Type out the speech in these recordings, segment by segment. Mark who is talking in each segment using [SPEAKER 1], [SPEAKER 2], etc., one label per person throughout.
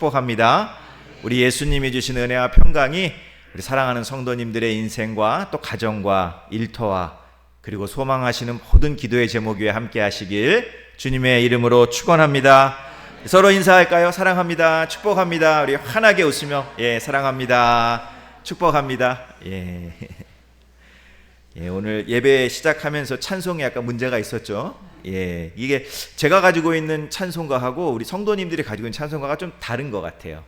[SPEAKER 1] 축복합니다. 우리 예수님이 주신 은혜와 평강이 우리 사랑하는 성도님들의 인생과 또 가정과 일터와 그리고 소망하시는 모든 기도의 제목 위에 함께 하시길 주님의 이름으로 축원합니다. 서로 인사할까요? 사랑합니다. 축복합니다. 우리 환하게 웃으며 사랑합니다. 축복합니다. 오늘 예배 시작하면서 찬송에 약간 문제가 있었죠. 이게 제가 가지고 있는 찬송가하고 우리 성도님들이 가지고 있는 찬송가가 좀 다른 것 같아요.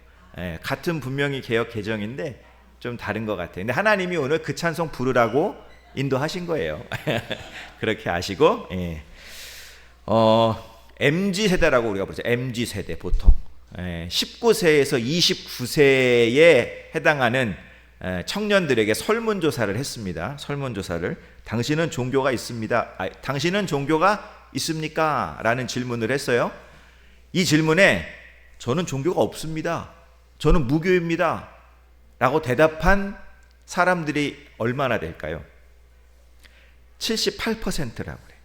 [SPEAKER 1] 같은 분명히 개역 개정인데 좀 다른 것 같아요. 근데 하나님이 오늘 그 찬송 부르라고 인도하신 거예요. 그렇게 아시고 MG 세대라고 우리가 부르죠. MG 세대 보통 19세에서 29세에 해당하는 청년들에게 설문조사를 했습니다. 설문조사를 당신은 종교가 있습니다. 당신은 종교가 있습니까? 라는 질문을 했어요. 이 질문에 저는 종교가 없습니다. 저는 무교입니다. 라고 대답한 사람들이 얼마나 될까요? 78%라고 그래요.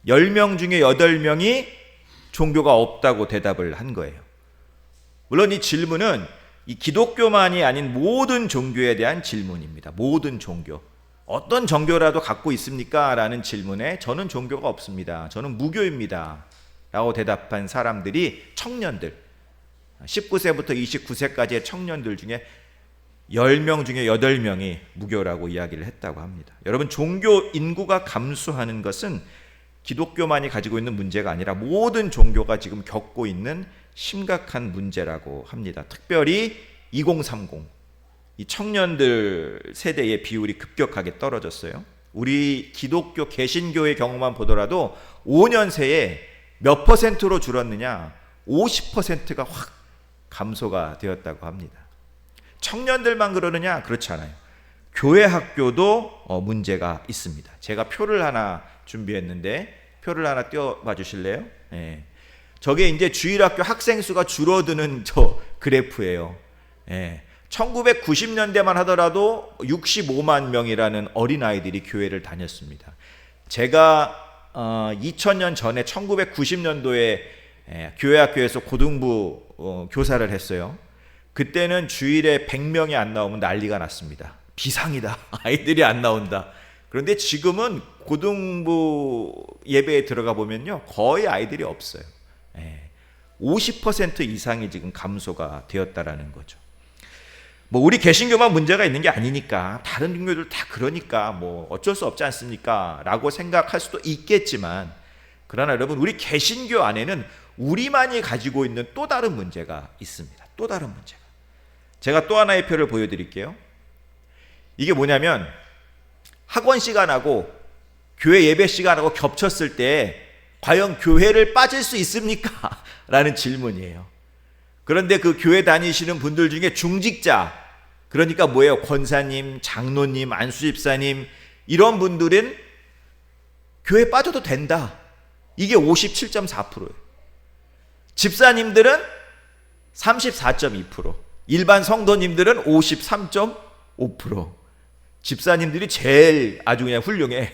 [SPEAKER 1] 10명 중에 8명이 종교가 없다고 대답을 한 거예요. 물론 이 질문은 이 기독교만이 아닌 모든 종교에 대한 질문입니다. 모든 종교. 어떤 종교라도 갖고 있습니까? 라는 질문에 저는 종교가 없습니다. 저는 무교입니다. 라고 대답한 사람들이 청년들, 19세부터 29세까지의 청년들 중에 10명 중에 8명이 무교라고 이야기를 했다고 합니다. 여러분, 종교 인구가 감소하는 것은 기독교만이 가지고 있는 문제가 아니라 모든 종교가 지금 겪고 있는 심각한 문제라고 합니다. 특별히 2030, 이 청년들 세대의 비율이 급격하게 떨어졌어요. 우리 기독교 개신교의 경우만 보더라도 5년 새에 몇 퍼센트로 줄었느냐? 50%가 확 감소가 되었다고 합니다. 청년들만 그러느냐? 그렇지 않아요. 교회 학교도 문제가 있습니다. 제가 표를 하나 준비했는데 표를 하나 띄워봐 주실래요? 저게 이제 주일학교 학생 수가 줄어드는 저 그래프예요. 1990년대만 하더라도 65만 명이라는 어린아이들이 교회를 다녔습니다. 제가 2000년 전에 1990년도에 교회학교에서 고등부 교사를 했어요. 그때는 주일에 100명이 안 나오면 난리가 났습니다. 비상이다. 아이들이 안 나온다. 그런데 지금은 고등부 예배에 들어가 보면요, 거의 아이들이 없어요. 50% 이상이 지금 감소가 되었다라는 거죠. 뭐 우리 개신교만 문제가 있는 게 아니니까 다른 종교들 다 그러니까 뭐 어쩔 수 없지 않습니까? 라고 생각할 수도 있겠지만, 그러나 여러분, 우리 개신교 안에는 우리만이 가지고 있는 또 다른 문제가 있습니다. 또 다른 문제가. 제가 또 하나의 표를 보여드릴게요. 이게 뭐냐면 학원 시간하고 교회 예배 시간하고 겹쳤을 때 과연 교회를 빠질 수 있습니까? 라는 질문이에요. 그런데 그 교회 다니시는 분들 중에 중직자, 그러니까 뭐예요? 권사님, 장로님, 안수집사님, 이런 분들은 교회 빠져도 된다. 이게 57.4%예요. 집사님들은 34.2%, 일반 성도님들은 53.5%. 집사님들이 제일 아주 그냥 훌륭해.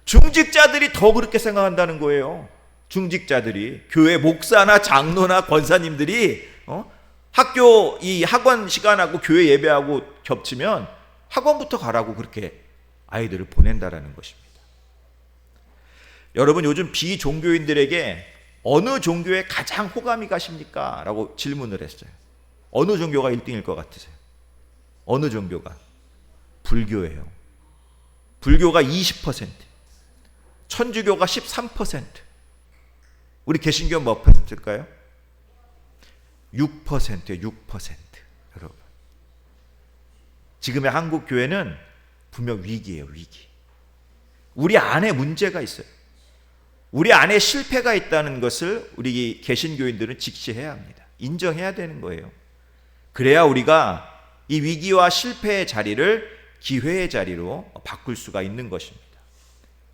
[SPEAKER 1] 중직자들이 더 그렇게 생각한다는 거예요. 중직자들이, 교회 목사나 장로나 권사님들이 학교 이 학원 시간하고 교회 예배하고 겹치면 학원부터 가라고 그렇게 아이들을 보낸다라는 것입니다. 여러분, 요즘 비종교인들에게 어느 종교에 가장 호감이 가십니까? 라고 질문을 했어요. 어느 종교가 1등일 것 같으세요? 어느 종교가? 불교예요. 불교가 20%, 천주교가 13%. 우리 개신교 몇 퍼센트일까요? 6%예요. 6%. 여러분, 지금의 한국 교회는 분명 위기예요. 위기. 우리 안에 문제가 있어요. 우리 안에 실패가 있다는 것을 우리 개신교인들은 직시해야 합니다. 인정해야 되는 거예요. 그래야 우리가 이 위기와 실패의 자리를 기회의 자리로 바꿀 수가 있는 것입니다.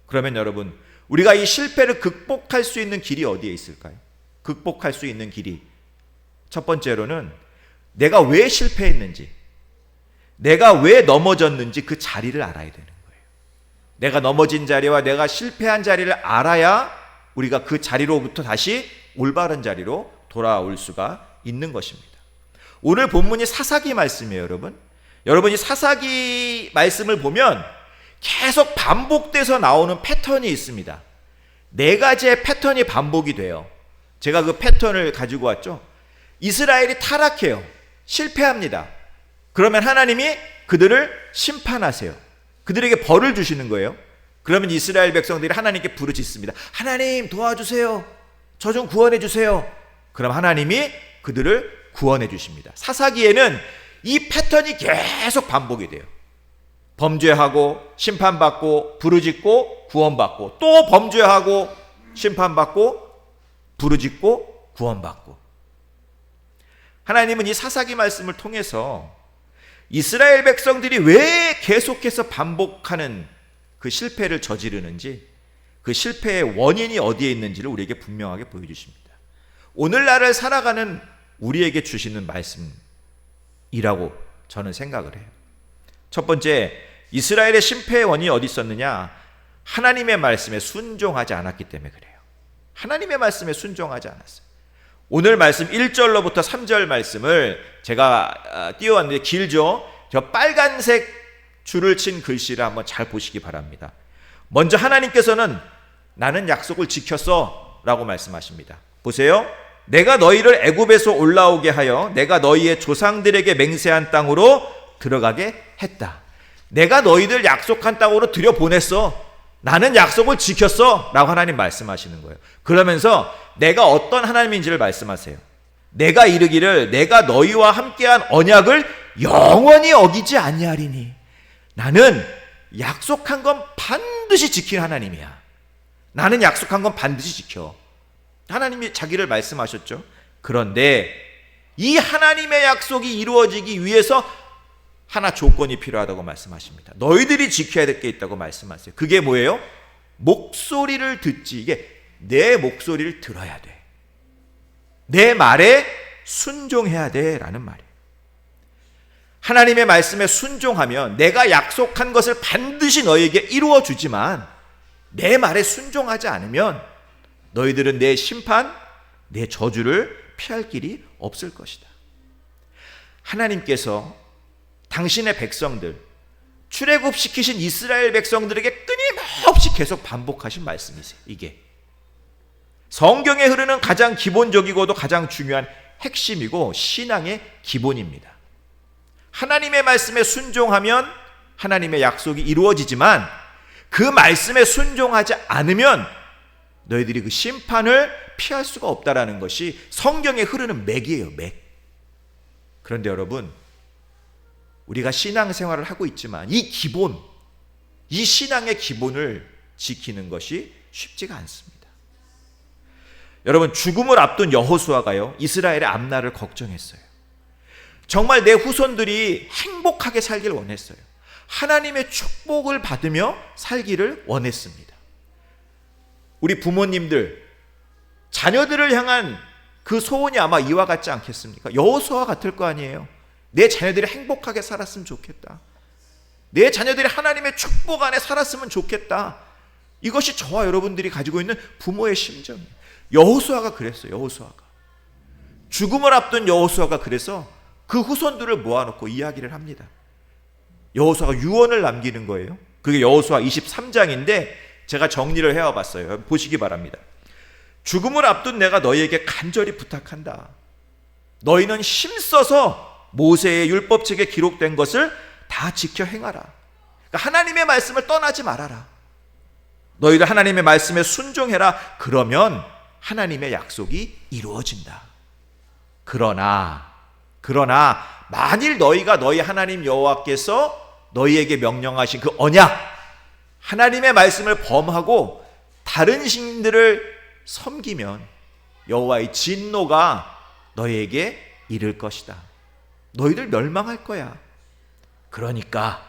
[SPEAKER 1] 그러면 여러분, 우리가 이 실패를 극복할 수 있는 길이 어디에 있을까요? 극복할 수 있는 길이, 첫 번째로는 내가 왜 실패했는지, 내가 왜 넘어졌는지 그 자리를 알아야 되는 거예요. 내가 넘어진 자리와 내가 실패한 자리를 알아야 우리가 그 자리로부터 다시 올바른 자리로 돌아올 수가 있는 것입니다. 오늘 본문이 사사기 말씀이에요, 여러분. 여러분이 사사기 말씀을 보면 계속 반복돼서 나오는 패턴이 있습니다. 4가지의 패턴이 반복이 돼요. 제가 그 패턴을 가지고 왔죠. 이스라엘이 타락해요. 실패합니다. 그러면 하나님이 그들을 심판하세요. 그들에게 벌을 주시는 거예요. 그러면 이스라엘 백성들이 하나님께 부르짖습니다. 하나님 도와주세요. 저 좀 구원해 주세요. 그럼 하나님이 그들을 구원해 주십니다. 사사기에는 이 패턴이 계속 반복이 돼요. 범죄하고 심판받고 부르짖고 구원받고, 또 범죄하고 심판받고 부르짖고 구원받고. 하나님은 이 사사기 말씀을 통해서 이스라엘 백성들이 왜 계속해서 반복하는 그 실패를 저지르는지, 그 실패의 원인이 어디에 있는지를 우리에게 분명하게 보여주십니다. 오늘날을 살아가는 우리에게 주시는 말씀이라고 저는 생각을 해요. 첫 번째, 이스라엘의 실패의 원인이 어디 있었느냐? 하나님의 말씀에 순종하지 않았기 때문에 그래요. 하나님의 말씀에 순종하지 않았어요. 오늘 말씀 1절로부터 3절 말씀을 제가 띄워왔는데 길죠? 저 빨간색 줄을 친 글씨를 한번 잘 보시기 바랍니다. 먼저 하나님께서는 나는 약속을 지켰어 라고 말씀하십니다. 보세요. 내가 너희를 애굽에서 올라오게 하여 내가 너희의 조상들에게 맹세한 땅으로 들어가게 했다. 내가 너희들 약속한 땅으로 들여보냈어. 나는 약속을 지켰어 라고 하나님 말씀하시는 거예요. 그러면서 내가 어떤 하나님인지를 말씀하세요. 내가 이르기를 내가 너희와 함께한 언약을 영원히 어기지 아니하리니 나는 약속한 건 반드시 지킬 하나님이야. 나는 약속한 건 반드시 지켜. 하나님이 자기를 말씀하셨죠. 그런데 이 하나님의 약속이 이루어지기 위해서 하나 조건이 필요하다고 말씀하십니다. 너희들이 지켜야 될 게 있다고 말씀하세요. 그게 뭐예요? 목소리를 듣지. 이게 내 목소리를 들어야 돼. 내 말에 순종해야 돼 라는 말이에요. 하나님의 말씀에 순종하면 내가 약속한 것을 반드시 너희에게 이루어 주지만 내 말에 순종하지 않으면 너희들은 내 심판, 내 저주를 피할 길이 없을 것이다. 하나님께서 당신의 백성들, 출애굽시키신 이스라엘 백성들에게 끊임없이 계속 반복하신 말씀이세요. 이게 성경에 흐르는 가장 기본적이고도 가장 중요한 핵심이고 신앙의 기본입니다. 하나님의 말씀에 순종하면 하나님의 약속이 이루어지지만 그 말씀에 순종하지 않으면 너희들이 그 심판을 피할 수가 없다라는 것이 성경에 흐르는 맥이에요. 맥. 그런데 여러분, 우리가 신앙생활을 하고 있지만 이 기본, 이 신앙의 기본을 지키는 것이 쉽지가 않습니다. 여러분, 죽음을 앞둔 여호수아가요, 이스라엘의 앞날을 걱정했어요. 정말 내 후손들이 행복하게 살길 원했어요. 하나님의 축복을 받으며 살기를 원했습니다. 우리 부모님들, 자녀들을 향한 그 소원이 아마 이와 같지 않겠습니까? 여호수아와 같을 거 아니에요. 내 자녀들이 행복하게 살았으면 좋겠다. 내 자녀들이 하나님의 축복 안에 살았으면 좋겠다. 이것이 저와 여러분들이 가지고 있는 부모의 심정이에요. 여호수아가 그랬어요. 여호수아가. 죽음을 앞둔 여호수아가 그래서 그 후손들을 모아놓고 이야기를 합니다. 여호수아가 유언을 남기는 거예요. 그게 여호수아 23장인데 제가 정리를 해와봤어요. 보시기 바랍니다. 죽음을 앞둔 내가 너희에게 간절히 부탁한다. 너희는 힘써서 모세의 율법책에 기록된 것을 다 지켜 행하라. 그러니까 하나님의 말씀을 떠나지 말아라. 너희들 하나님의 말씀에 순종해라. 그러면 하나님의 약속이 이루어진다. 그러나 만일 너희가 너희 하나님 여호와께서 너희에게 명령하신 그 언약, 하나님의 말씀을 범하고 다른 신들을 섬기면 여호와의 진노가 너희에게 이를 것이다. 너희들 멸망할 거야. 그러니까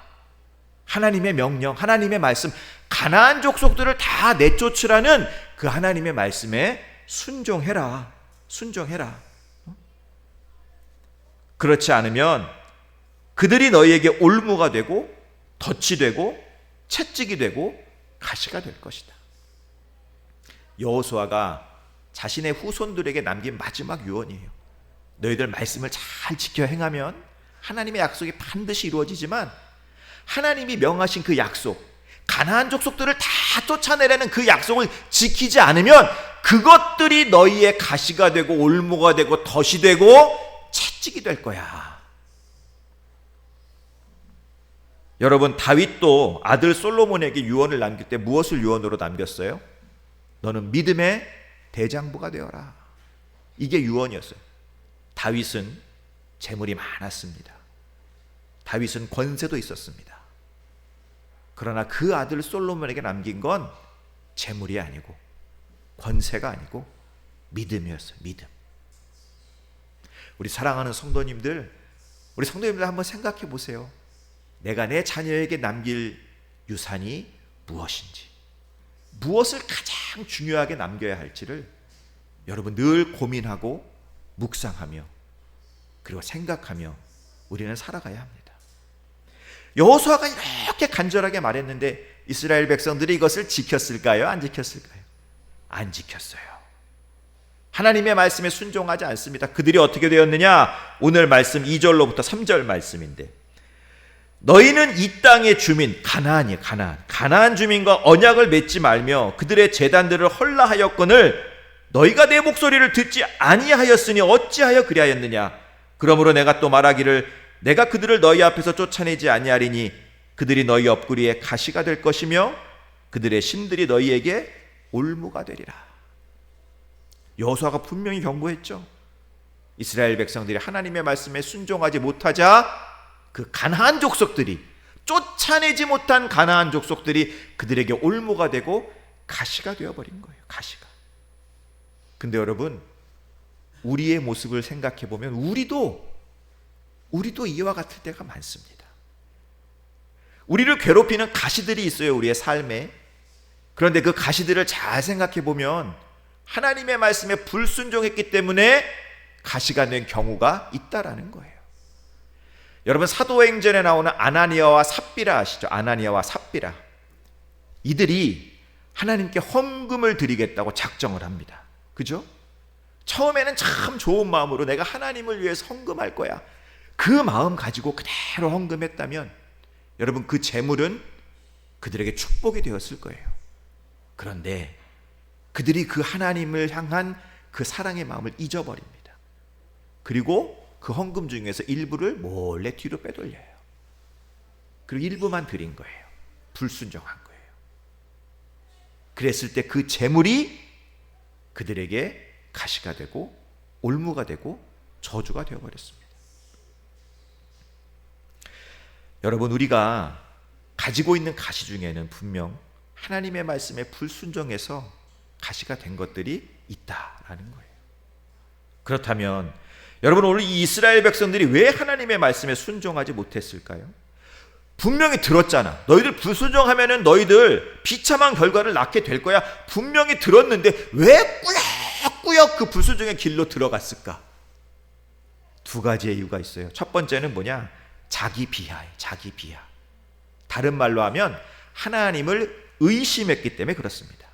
[SPEAKER 1] 하나님의 명령, 하나님의 말씀, 가나안 족속들을 다 내쫓으라는 그 하나님의 말씀에 순종해라. 순종해라. 그렇지 않으면 그들이 너희에게 올무가 되고 덫이 되고 채찍이 되고 가시가 될 것이다. 여호수아가 자신의 후손들에게 남긴 마지막 유언이에요. 너희들 말씀을 잘 지켜 행하면 하나님의 약속이 반드시 이루어지지만 하나님이 명하신 그 약속, 가나안 족속들을 다 쫓아내라는 그 약속을 지키지 않으면 그것들이 너희의 가시가 되고 올무가 되고 덫이 되고 채찍이 될 거야. 여러분, 다윗도 아들 솔로몬에게 유언을 남길 때 무엇을 유언으로 남겼어요? 너는 믿음의 대장부가 되어라. 이게 유언이었어요. 다윗은 재물이 많았습니다. 다윗은 권세도 있었습니다. 그러나 그 아들 솔로몬에게 남긴 건 재물이 아니고 권세가 아니고 믿음이었어요. 믿음. 우리 사랑하는 성도님들, 우리 성도님들 한번 생각해 보세요. 내가 내 자녀에게 남길 유산이 무엇인지, 무엇을 가장 중요하게 남겨야 할지를 여러분 늘 고민하고 묵상하며 그리고 생각하며 우리는 살아가야 합니다. 여호수아가 이렇게 간절하게 말했는데 이스라엘 백성들이 이것을 지켰을까요? 안 지켰을까요? 안 지켰어요. 하나님의 말씀에 순종하지 않습니다. 그들이 어떻게 되었느냐? 오늘 말씀 2절로부터 3절 말씀인데, 너희는 이 땅의 주민, 가나안이에요. 가나안 주민과 언약을 맺지 말며 그들의 제단들을 헐라하였거늘 너희가 내 목소리를 듣지 아니하였으니 어찌하여 그리하였느냐? 그러므로 내가 또 말하기를 내가 그들을 너희 앞에서 쫓아내지 아니하리니 그들이 너희 옆구리에 가시가 될 것이며 그들의 신들이 너희에게 올무가 되리라. 여호수아가 분명히 경고했죠. 이스라엘 백성들이 하나님의 말씀에 순종하지 못하자 그 가나안 족속들이, 쫓아내지 못한 가나안 족속들이 그들에게 올무가 되고 가시가 되어버린 거예요. 가시가. 근데 여러분, 우리의 모습을 생각해 보면 우리도 이와 같을 때가 많습니다. 우리를 괴롭히는 가시들이 있어요. 우리의 삶에. 그런데 그 가시들을 잘 생각해 보면 하나님의 말씀에 불순종했기 때문에 가시가 된 경우가 있다라는 거예요. 여러분, 사도행전에 나오는 아나니아와 삽비라 아시죠? 아나니아와 삽비라. 이들이 하나님께 헌금을 드리겠다고 작정을 합니다. 그죠? 처음에는 참 좋은 마음으로 내가 하나님을 위해서 헌금할 거야, 그 마음 가지고 그대로 헌금했다면 여러분, 그 재물은 그들에게 축복이 되었을 거예요. 그런데 그들이 그 하나님을 향한 그 사랑의 마음을 잊어버립니다. 그리고 그 헌금 중에서 일부를 몰래 뒤로 빼돌려요. 그리고 일부만 드린 거예요. 불순종한 거예요. 그랬을 때 그 재물이 그들에게 가시가 되고 올무가 되고 저주가 되어버렸습니다. 여러분, 우리가 가지고 있는 가시 중에는 분명 하나님의 말씀에 불순종해서 가시가 된 것들이 있다라는 거예요. 그렇다면 여러분, 오늘 이 이스라엘 백성들이 왜 하나님의 말씀에 순종하지 못했을까요? 분명히 들었잖아. 너희들 불순종하면은 너희들 비참한 결과를 낳게 될 거야. 분명히 들었는데 왜 꾸역꾸역 그 불순종의 길로 들어갔을까? 두 가지의 이유가 있어요. 첫 번째는 뭐냐? 자기 비하예요. 자기 비하. 다른 말로 하면 하나님을 의심했기 때문에 그렇습니다.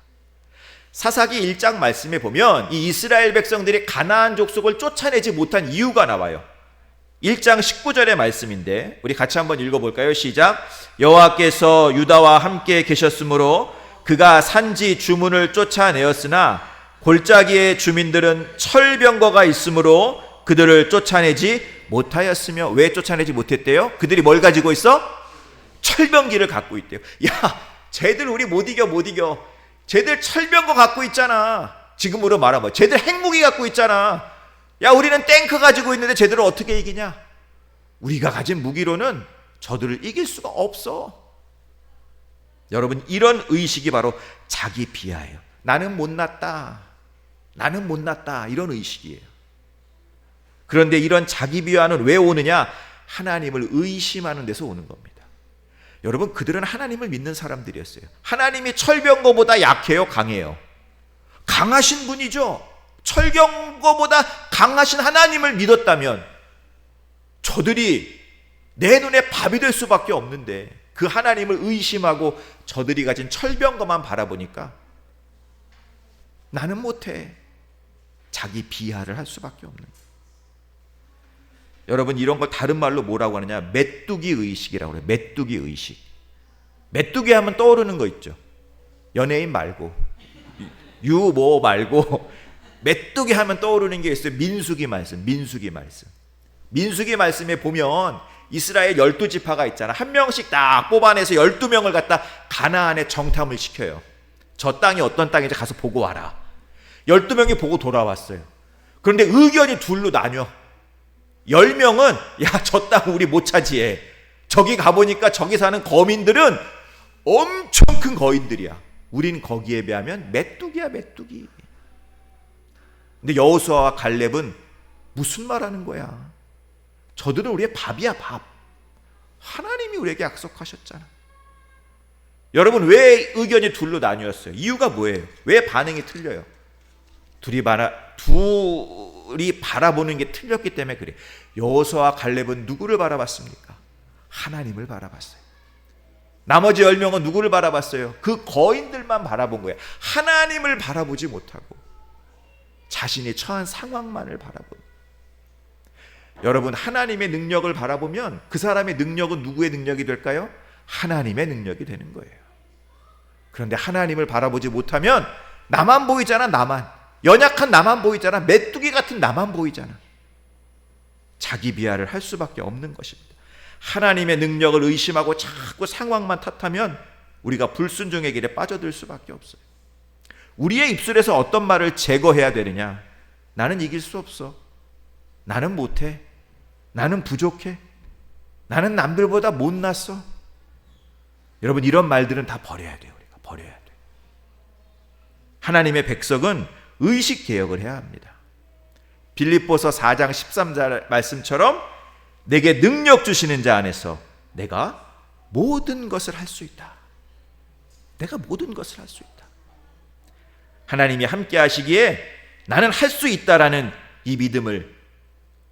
[SPEAKER 1] 사사기 1장 말씀에 보면 이 이스라엘 백성들이 가나안 족속을 쫓아내지 못한 이유가 나와요. 1장 19절의 말씀인데 우리 같이 한번 읽어볼까요? 시작. 여호와께서 유다와 함께 계셨으므로 그가 산지 주문을 쫓아내었으나 골짜기의 주민들은 철병거가 있으므로 그들을 쫓아내지 못하였으며. 왜 쫓아내지 못했대요? 그들이 뭘 가지고 있어? 철병기를 갖고 있대요. 야, 쟤들 우리 못 이겨. 쟤들 철병거 갖고 있잖아. 지금으로 말하면 쟤들 핵무기 갖고 있잖아. 야, 우리는 탱크 가지고 있는데 쟤들을 어떻게 이기냐? 우리가 가진 무기로는 저들을 이길 수가 없어. 여러분, 이런 의식이 바로 자기 비하예요. 나는 못났다. 이런 의식이에요. 그런데 이런 자기 비하는 왜 오느냐? 하나님을 의심하는 데서 오는 겁니다. 여러분, 그들은 하나님을 믿는 사람들이었어요. 하나님이 철병거보다 약해요? 강해요? 강하신 분이죠. 철병거보다 강하신 하나님을 믿었다면 저들이 내 눈에 밥이 될 수밖에 없는데 그 하나님을 의심하고 저들이 가진 철병거만 바라보니까 나는 못해. 자기 비하를 할 수밖에 없는 거예요. 여러분, 이런 걸 다른 말로 뭐라고 하느냐? 메뚜기 의식이라고 그래요. 메뚜기 의식. 메뚜기 하면 떠오르는 거 있죠. 연예인 말고, 유모 말고 메뚜기 하면 떠오르는 게 있어요. 민수기 말씀. 민수기 말씀에 보면 이스라엘 12지파가 있잖아. 한 명씩 딱 뽑아내서 12명을 갖다 가나안에 정탐을 시켜요. 저 땅이 어떤 땅인지 가서 보고 와라. 12명이 보고 돌아왔어요. 그런데 의견이 둘로 나뉘어. 10명은 야, 저 땅 우리 못 차지해. 저기 가보니까 저기 사는 거민들은 엄청 큰 거인들이야. 우린 거기에 비하면 메뚜기야, 메뚜기. 근데 여호수아와 갈렙은 무슨 말하는 거야? 저들은 우리의 밥이야, 밥. 하나님이 우리에게 약속하셨잖아. 여러분, 왜 의견이 둘로 나뉘었어요? 이유가 뭐예요? 왜 반응이 틀려요? 둘이 바라보는 게 틀렸기 때문에 그래. 여호수아와 갈렙은 누구를 바라봤습니까? 하나님을 바라봤어요. 나머지 10명은 누구를 바라봤어요? 그 거인들만 바라본 거예요. 하나님을 바라보지 못하고 자신이 처한 상황만을 바라본. 여러분, 하나님의 능력을 바라보면 그 사람의 능력은 누구의 능력이 될까요? 하나님의 능력이 되는 거예요. 그런데 하나님을 바라보지 못하면 나만 보이잖아. 나만. 연약한 나만 보이잖아. 메뚜기 같은 나만 보이잖아. 자기 비하를 할 수밖에 없는 것입니다. 하나님의 능력을 의심하고 자꾸 상황만 탓하면 우리가 불순종의 길에 빠져들 수밖에 없어요. 우리의 입술에서 어떤 말을 제거해야 되느냐? 나는 이길 수 없어. 나는 못해. 나는 부족해. 나는 남들보다 못났어. 여러분, 이런 말들은 다 버려야 돼요. 우리가 버려야 돼요. 하나님의 백성은 의식 개혁을 해야 합니다. 빌립보서 4장 13절 말씀처럼 내게 능력 주시는 자 안에서 내가 모든 것을 할 수 있다. 내가 모든 것을 할 수 있다. 하나님이 함께 하시기에 나는 할 수 있다라는 이 믿음을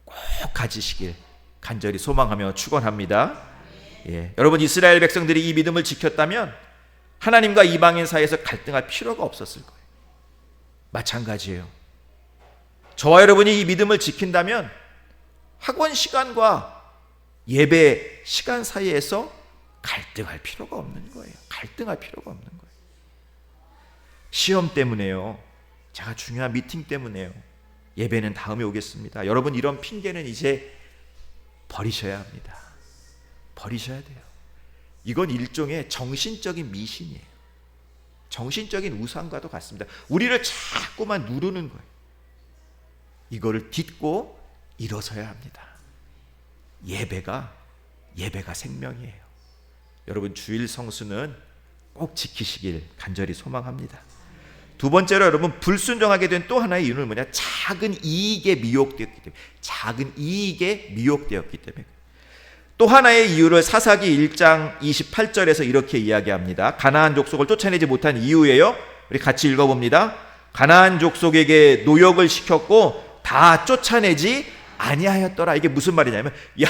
[SPEAKER 1] 꼭 가지시길 간절히 소망하며 축원합니다. 여러분, 이스라엘 백성들이 이 믿음을 지켰다면 하나님과 이방인 사이에서 갈등할 필요가 없었을 거예요. 마찬가지예요. 저와 여러분이 이 믿음을 지킨다면 학원 시간과 예배 시간 사이에서 갈등할 필요가 없는 거예요. 갈등할 필요가 없는 거예요. 시험 때문에요. 제가 중요한 미팅 때문에요. 예배는 다음에 오겠습니다. 여러분, 이런 핑계는 이제 버리셔야 합니다. 버리셔야 돼요. 이건 일종의 정신적인 미신이에요. 정신적인 우상과도 같습니다. 우리를 자꾸만 누르는 거예요. 이거를 딛고 일어서야 합니다. 예배가 생명이에요. 여러분, 주일 성수는 꼭 지키시길 간절히 소망합니다. 두 번째로, 여러분, 불순종하게 된 또 하나의 이유는 뭐냐? 작은 이익에 미혹되었기 때문에. 작은 이익에 미혹되었기 때문에. 또 하나의 이유를 사사기 1장 28절에서 이렇게 이야기합니다. 가나안 족속을 쫓아내지 못한 이유예요. 우리 같이 읽어봅니다. 가나안 족속에게 노역을 시켰고 다 쫓아내지 아니하였더라. 이게 무슨 말이냐면, 야,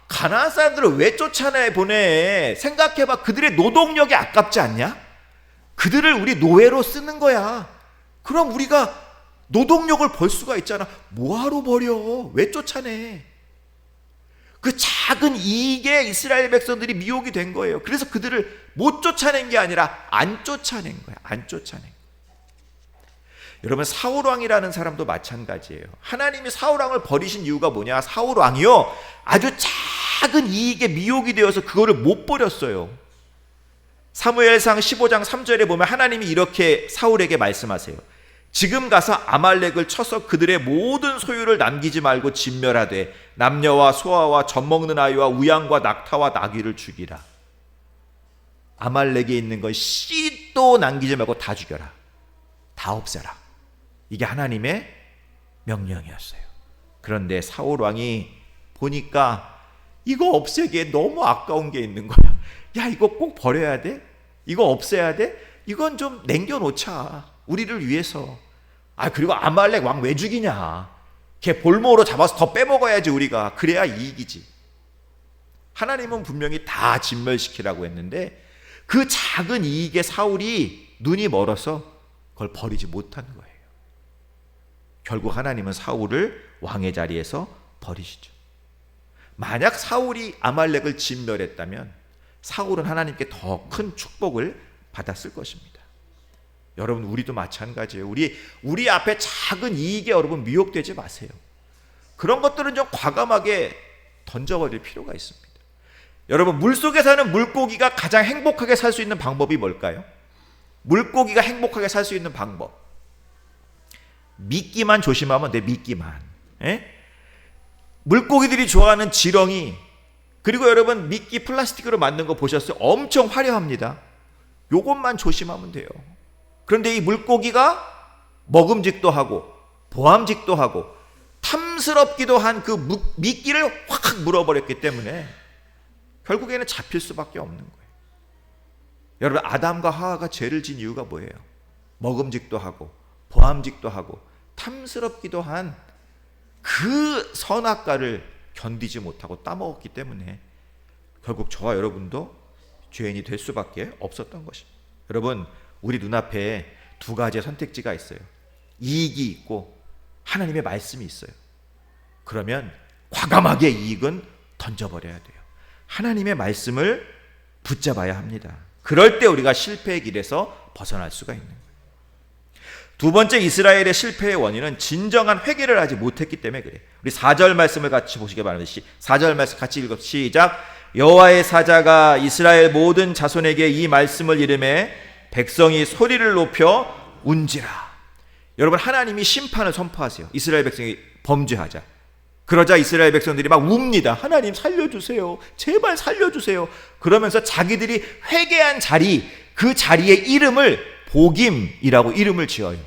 [SPEAKER 1] 가나안 사람들을 왜 쫓아내 보내? 생각해봐. 그들의 노동력이 아깝지 않냐? 그들을 우리 노예로 쓰는 거야. 그럼 우리가 노동력을 벌 수가 있잖아. 뭐하러 버려? 왜 쫓아내? 그 작은 이익에 이스라엘 백성들이 미혹이 된 거예요. 그래서 그들을 못 쫓아낸 게 아니라 안 쫓아낸 거야. 안 쫓아낸 거야. 여러분, 사울왕이라는 사람도 마찬가지예요. 하나님이 사울왕을 버리신 이유가 뭐냐? 사울왕이요, 아주 작은 이익에 미혹이 되어서 그거를 못 버렸어요. 사무엘상 15장 3절에 보면 하나님이 이렇게 사울에게 말씀하세요. 지금 가서 아말렉을 쳐서 그들의 모든 소유를 남기지 말고 진멸하되 남녀와 소아와 젖먹는 아이와 우양과 낙타와 나귀를 죽이라. 아말렉에 있는 건 씨도 남기지 말고 다 죽여라. 다 없애라. 이게 하나님의 명령이었어요. 그런데 사울 왕이 보니까 이거 없애기에 너무 아까운 게 있는 거야. 야, 이거 꼭 버려야 돼? 이거 없애야 돼? 이건 좀 남겨놓자. 우리를 위해서. 그리고 아말렉 왕 왜 죽이냐? 걔 볼모로 잡아서 더 빼먹어야지 우리가. 그래야 이익이지. 하나님은 분명히 다 진멸시키라고 했는데 그 작은 이익에 사울이 눈이 멀어서 그걸 버리지 못한 거예요. 결국 하나님은 사울을 왕의 자리에서 버리시죠. 만약 사울이 아말렉을 진멸했다면 사울은 하나님께 더 큰 축복을 받았을 것입니다. 여러분, 우리도 마찬가지예요. 우리 앞에 작은 이익에 여러분 미혹되지 마세요. 그런 것들은 좀 과감하게 던져버릴 필요가 있습니다. 여러분, 물속에 사는 물고기가 가장 행복하게 살 수 있는 방법이 뭘까요? 물고기가 행복하게 살 수 있는 방법, 미끼만 조심하면 돼. 미끼만. 물고기들이 좋아하는 지렁이, 그리고 여러분 미끼 플라스틱으로 만든 거 보셨어요? 엄청 화려합니다. 요것만 조심하면 돼요. 그런데 이 물고기가 먹음직도 하고 보암직도 하고 탐스럽기도 한 그 미끼를 확 물어버렸기 때문에 결국에는 잡힐 수밖에 없는 거예요. 여러분, 아담과 하와가 죄를 진 이유가 뭐예요? 먹음직도 하고 보암직도 하고 탐스럽기도 한 그 선악과를 견디지 못하고 따먹었기 때문에 결국 저와 여러분도 죄인이 될 수밖에 없었던 것입니다. 여러분, 우리 눈앞에 두 가지의 선택지가 있어요. 이익이 있고 하나님의 말씀이 있어요. 그러면 과감하게 이익은 던져버려야 돼요. 하나님의 말씀을 붙잡아야 합니다. 그럴 때 우리가 실패의 길에서 벗어날 수가 있는 거예요. 두 번째, 이스라엘의 실패의 원인은 진정한 회개를 하지 못했기 때문에 그래요. 우리 4절 말씀을 같이 보시기 바랍니다. 4절 말씀 같이 읽어 시작. 여호와의 사자가 이스라엘 모든 자손에게 이 말씀을 이르매 백성이 소리를 높여 운지라. 여러분, 하나님이 심판을 선포하세요. 이스라엘 백성이 범죄하자. 그러자 이스라엘 백성들이 막 웁니다. 하나님 살려주세요. 제발 살려주세요. 그러면서 자기들이 회개한 자리, 그 자리의 이름을 복임이라고 이름을 지어요.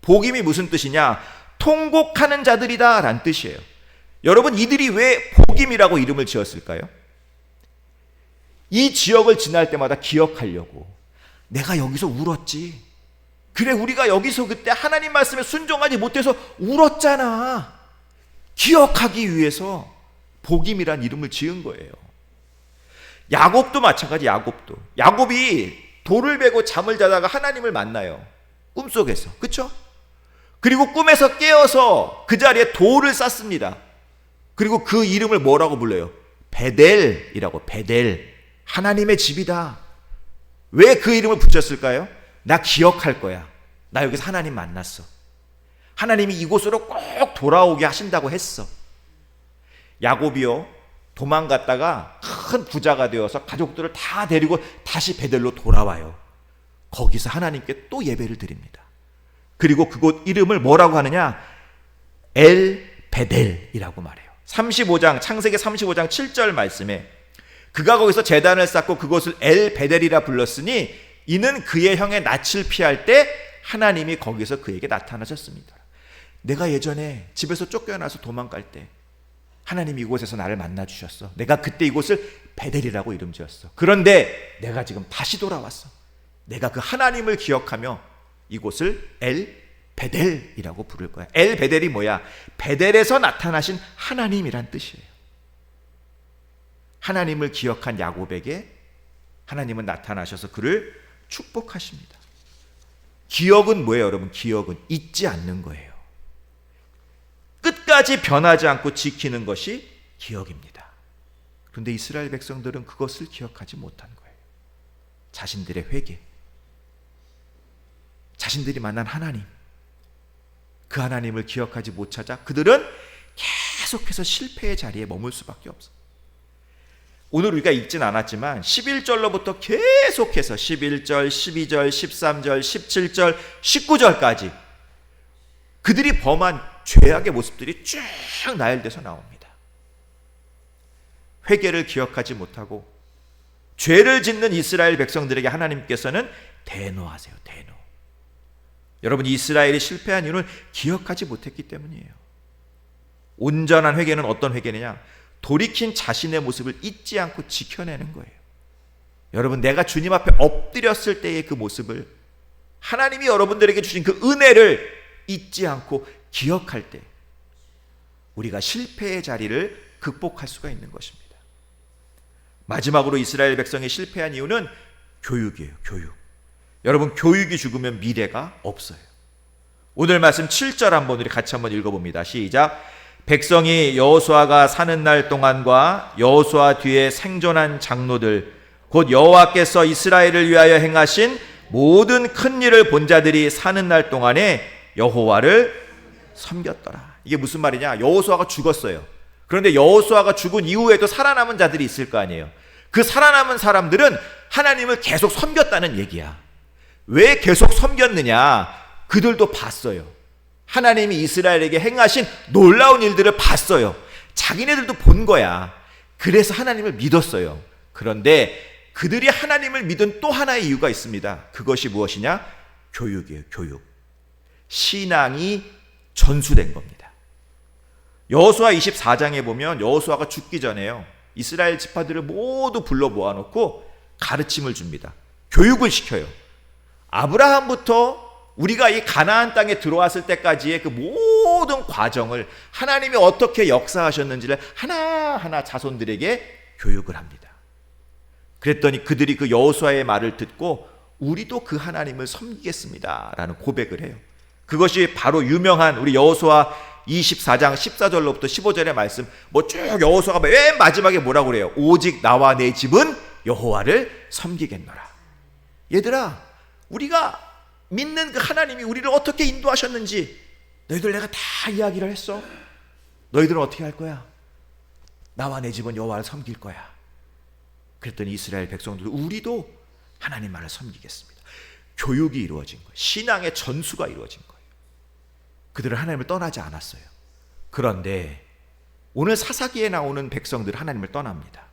[SPEAKER 1] 복임이 무슨 뜻이냐? 통곡하는 자들이다 라는 뜻이에요. 여러분, 이들이 왜 복임이라고 이름을 지었을까요? 이 지역을 지날 때마다 기억하려고. 내가 여기서 울었지. 그래, 우리가 여기서 그때 하나님 말씀에 순종하지 못해서 울었잖아. 기억하기 위해서 복임이란 이름을 지은 거예요. 야곱도 마찬가지. 야곱이 돌을 베고 잠을 자다가 하나님을 만나요. 꿈속에서. 그렇죠? 그리고 꿈에서 깨어서 그 자리에 돌을 쌓습니다. 그리고 그 이름을 뭐라고 불러요? 베델이라고. 베델. 하나님의 집이다. 왜 그 이름을 붙였을까요? 나 기억할 거야. 나 여기서 하나님 만났어. 하나님이 이곳으로 꼭 돌아오게 하신다고 했어. 야곱이요, 도망갔다가 큰 부자가 되어서 가족들을 다 데리고 다시 베델로 돌아와요. 거기서 하나님께 또 예배를 드립니다. 그리고 그곳 이름을 뭐라고 하느냐? 엘 베델이라고 말해요. 35장, 창세기 35장 7절 말씀에 그가 거기서 제단을 쌓고 그곳을 엘 베델이라 불렀으니 이는 그의 형의 낯을 피할 때 하나님이 거기서 그에게 나타나셨습니다. 내가 예전에 집에서 쫓겨나서 도망갈 때 하나님이 이곳에서 나를 만나 주셨어. 내가 그때 이곳을 베델이라고 이름 지었어. 그런데 내가 지금 다시 돌아왔어. 내가 그 하나님을 기억하며 이곳을 엘 베델이라고 부를 거야. 엘 베델이 뭐야? 베델에서 나타나신 하나님이란 뜻이에요. 하나님을 기억한 야곱에게 하나님은 나타나셔서 그를 축복하십니다. 기억은 뭐예요, 여러분? 기억은 잊지 않는 거예요. 끝까지 변하지 않고 지키는 것이 기억입니다. 그런데 이스라엘 백성들은 그것을 기억하지 못한 거예요. 자신들의 회개, 자신들이 만난 하나님, 그 하나님을 기억하지 못 찾아 그들은 계속해서 실패의 자리에 머물 수밖에 없어요. 오늘 우리가 읽진 않았지만 11절로부터 계속해서 11절, 12절, 13절, 17절, 19절까지 그들이 범한 죄악의 모습들이 쭉 나열돼서 나옵니다. 회개를 기억하지 못하고 죄를 짓는 이스라엘 백성들에게 하나님께서는 대노하세요. 대노. 여러분, 이스라엘이 실패한 이유는 기억하지 못했기 때문이에요. 온전한 회개는 어떤 회개느냐? 돌이킨 자신의 모습을 잊지 않고 지켜내는 거예요. 여러분, 내가 주님 앞에 엎드렸을 때의 그 모습을, 하나님이 여러분들에게 주신 그 은혜를 잊지 않고 기억할 때 우리가 실패의 자리를 극복할 수가 있는 것입니다. 마지막으로 이스라엘 백성이 실패한 이유는 교육이에요. 교육. 여러분, 교육이 죽으면 미래가 없어요. 오늘 말씀 7절 한번 우리 같이 한번 읽어봅니다. 시작. 백성이 여호수아가 사는 날 동안과 여호수아 뒤에 생존한 장로들 곧 여호와께서 이스라엘을 위하여 행하신 모든 큰 일을 본 자들이 사는 날 동안에 여호와를 섬겼더라. 이게 무슨 말이냐? 여호수아가 죽었어요. 그런데 여호수아가 죽은 이후에도 살아남은 자들이 있을 거 아니에요. 그 살아남은 사람들은 하나님을 계속 섬겼다는 얘기야. 왜 계속 섬겼느냐? 그들도 봤어요. 하나님이 이스라엘에게 행하신 놀라운 일들을 봤어요. 자기네들도 본 거야. 그래서 하나님을 믿었어요. 그런데 그들이 하나님을 믿은 또 하나의 이유가 있습니다. 그것이 무엇이냐? 교육이에요. 교육. 신앙이 전수된 겁니다. 여호수아 24장에 보면 여호수아가 죽기 전에요. 이스라엘 지파들을 모두 불러 모아놓고 가르침을 줍니다. 교육을 시켜요. 아브라함부터 우리가 이 가나안 땅에 들어왔을 때까지의 그 모든 과정을 하나님이 어떻게 역사하셨는지를 하나하나 자손들에게 교육을 합니다. 그랬더니 그들이 그 여호수아의 말을 듣고 우리도 그 하나님을 섬기겠습니다 라는 고백을 해요. 그것이 바로 유명한 우리 여호수아 24장 14절로부터 15절의 말씀, 뭐 쭉 여호수아가 맨 마지막에 뭐라고 그래요? 오직 나와 내 집은 여호와를 섬기겠노라. 얘들아, 우리가 믿는 그 하나님이 우리를 어떻게 인도하셨는지 너희들 내가 다 이야기를 했어. 너희들은 어떻게 할 거야? 나와 내 집은 여호와를 섬길 거야. 그랬더니 이스라엘 백성들 우리도 하나님 말을 섬기겠습니다. 교육이 이루어진 거예요. 신앙의 전수가 이루어진 거예요. 그들은 하나님을 떠나지 않았어요. 그런데 오늘 사사기에 나오는 백성들 하나님을 떠납니다.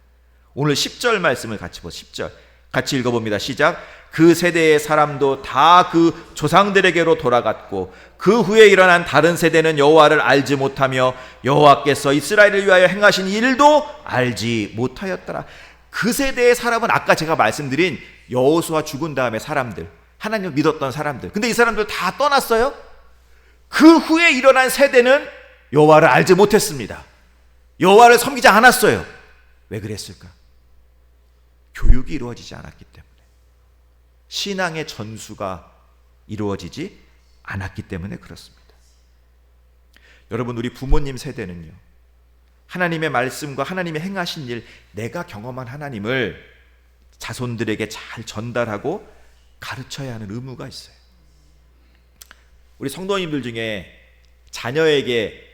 [SPEAKER 1] 오늘 10절 말씀을 같이 보세요. 10절 같이 읽어봅니다. 시작. 그 세대의 사람도 다 그 조상들에게로 돌아갔고 그 후에 일어난 다른 세대는 여호와를 알지 못하며 여호와께서 이스라엘을 위하여 행하신 일도 알지 못하였더라. 그 세대의 사람은 아까 제가 말씀드린 여호수아 죽은 다음에 사람들, 하나님을 믿었던 사람들. 근데 이 사람들 다 떠났어요. 그 후에 일어난 세대는 여호와를 알지 못했습니다. 여호와를 섬기지 않았어요. 왜 그랬을까? 교육이 이루어지지 않았기 때문에, 신앙의 전수가 이루어지지 않았기 때문에 그렇습니다. 여러분, 우리 부모님 세대는요, 하나님의 말씀과 하나님의 행하신 일, 내가 경험한 하나님을 자손들에게 잘 전달하고 가르쳐야 하는 의무가 있어요. 우리 성도님들 중에 자녀에게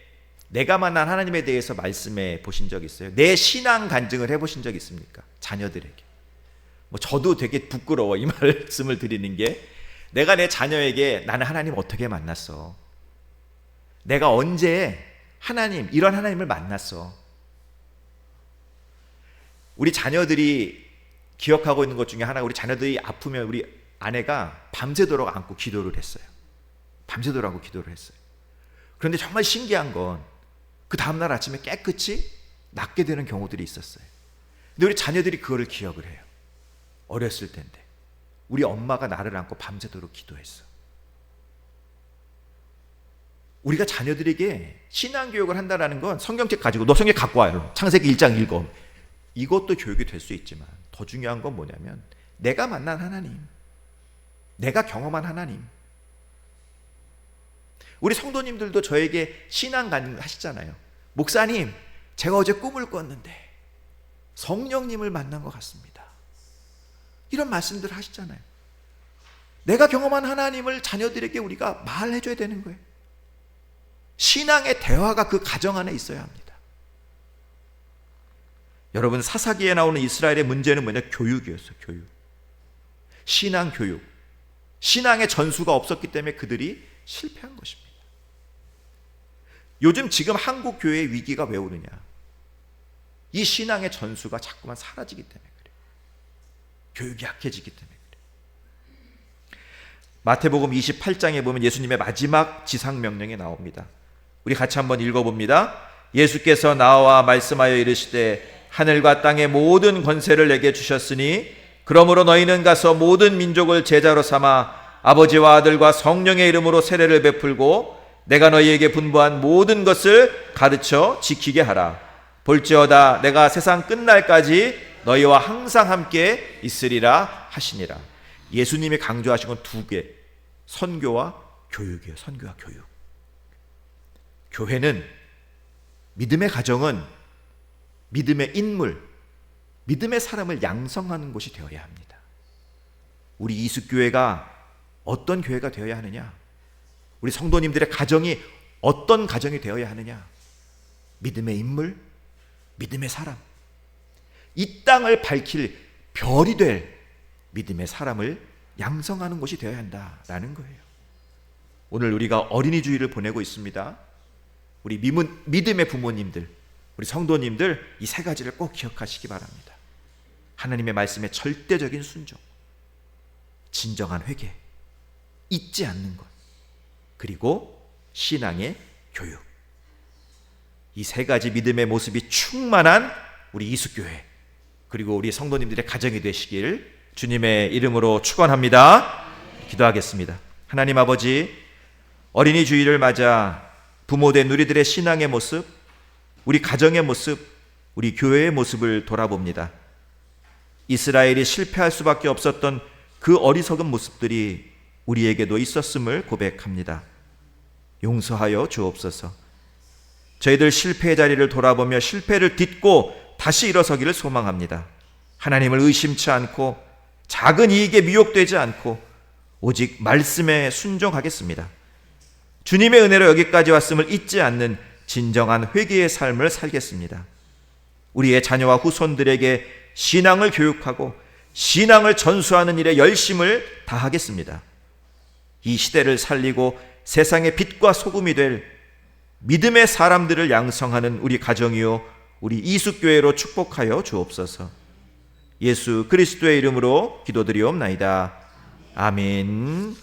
[SPEAKER 1] 내가 만난 하나님에 대해서 말씀해 보신 적 있어요? 내 신앙 간증을 해보신 적 있습니까? 자녀들에게. 뭐 저도 되게 부끄러워 이 말씀을 드리는 게, 내가 내 자녀에게 나는 하나님 어떻게 만났어? 내가 언제 하나님, 이런 하나님을 만났어? 우리 자녀들이 기억하고 있는 것 중에 하나가, 우리 자녀들이 아프면 우리 아내가 밤새도록 안고 기도를 했어요. 밤새도록 안고 기도를 했어요. 그런데 정말 신기한 건 그 다음날 아침에 깨끗이 낫게 되는 경우들이 있었어요. 근데 우리 자녀들이 그거를 기억을 해요. 어렸을 텐데 우리 엄마가 나를 안고 밤새도록 기도했어. 우리가 자녀들에게 신앙교육을 한다는 건 성경책 가지고 너 성경 갖고 와요, 창세기 1장 읽어, 이것도 교육이 될 수 있지만 더 중요한 건 뭐냐면 내가 만난 하나님, 내가 경험한 하나님. 우리 성도님들도 저에게 신앙 하시잖아요. 목사님, 제가 어제 꿈을 꿨는데 성령님을 만난 것 같습니다. 이런 말씀들 하시잖아요. 내가 경험한 하나님을 자녀들에게 우리가 말해줘야 되는 거예요. 신앙의 대화가 그 가정 안에 있어야 합니다. 여러분, 사사기에 나오는 이스라엘의 문제는 뭐냐? 교육이었어요. 교육. 신앙 교육. 신앙의 전수가 없었기 때문에 그들이 실패한 것입니다. 요즘 지금 한국 교회의 위기가 왜 오느냐? 이 신앙의 전수가 자꾸만 사라지기 때문에 그래요. 교육이 약해지기 때문에 그래요. 마태복음 28장에 보면 예수님의 마지막 지상명령이 나옵니다. 우리 같이 한번 읽어봅니다. 예수께서 나와 말씀하여 이르시되 하늘과 땅의 모든 권세를 내게 주셨으니 그러므로 너희는 가서 모든 민족을 제자로 삼아 아버지와 아들과 성령의 이름으로 세례를 베풀고 내가 너희에게 분부한 모든 것을 가르쳐 지키게 하라. 볼지어다 내가 세상 끝날까지 너희와 항상 함께 있으리라 하시니라. 예수님이 강조하신 건 두 개, 선교와 교육이에요. 선교와 교육. 교회는, 믿음의 가정은 믿음의 인물, 믿음의 사람을 양성하는 곳이 되어야 합니다. 우리 이숙교회가 어떤 교회가 되어야 하느냐? 우리 성도님들의 가정이 어떤 가정이 되어야 하느냐? 믿음의 인물, 믿음의 사람, 이 땅을 밝힐 별이 될 믿음의 사람을 양성하는 곳이 되어야 한다라는 거예요. 오늘 우리가 어린이 주일을 보내고 있습니다. 우리 믿음의 부모님들, 우리 성도님들, 이 세 가지를 꼭 기억하시기 바랍니다. 하나님의 말씀에 절대적인 순종, 진정한 회개, 잊지 않는 것, 그리고 신앙의 교육. 이 세 가지 믿음의 모습이 충만한 우리 이숙교회, 그리고 우리 성도님들의 가정이 되시길 주님의 이름으로 축원합니다. 기도하겠습니다. 하나님 아버지, 어린이 주일을 맞아 부모된 우리들의 신앙의 모습, 우리 가정의 모습, 우리 교회의 모습을 돌아봅니다. 이스라엘이 실패할 수밖에 없었던 그 어리석은 모습들이 우리에게도 있었음을 고백합니다. 용서하여 주옵소서. 저희들 실패의 자리를 돌아보며 실패를 딛고 다시 일어서기를 소망합니다. 하나님을 의심치 않고 작은 이익에 미혹되지 않고 오직 말씀에 순종하겠습니다. 주님의 은혜로 여기까지 왔음을 잊지 않는 진정한 회개의 삶을 살겠습니다. 우리의 자녀와 후손들에게 신앙을 교육하고 신앙을 전수하는 일에 열심을 다하겠습니다. 이 시대를 살리고 세상의 빛과 소금이 될 믿음의 사람들을 양성하는 우리 가정이요 우리 이숙교회로 축복하여 주옵소서. 예수 그리스도의 이름으로 기도드리옵나이다. 아멘.